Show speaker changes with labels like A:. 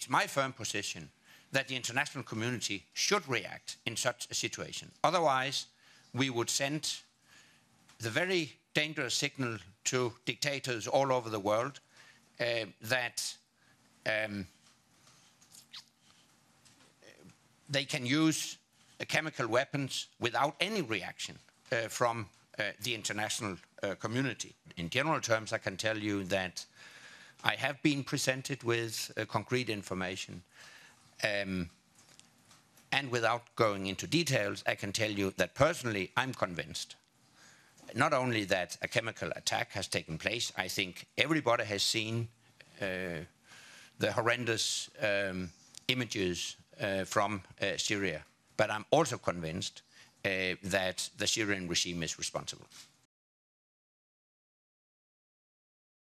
A: it's my firm position that the international community should react in such a situation. Otherwise, we would send the very dangerous signal to dictators all over the world that they can use chemical weapons without any reaction from the international community. In general terms, I can tell you that I have been presented with concrete information. And without going into details, I can tell you that personally, I'm convinced not only that a chemical attack has taken place. I think everybody has seen the horrendous images from Syria. But I'm also convinced that the Syrian regime is responsible.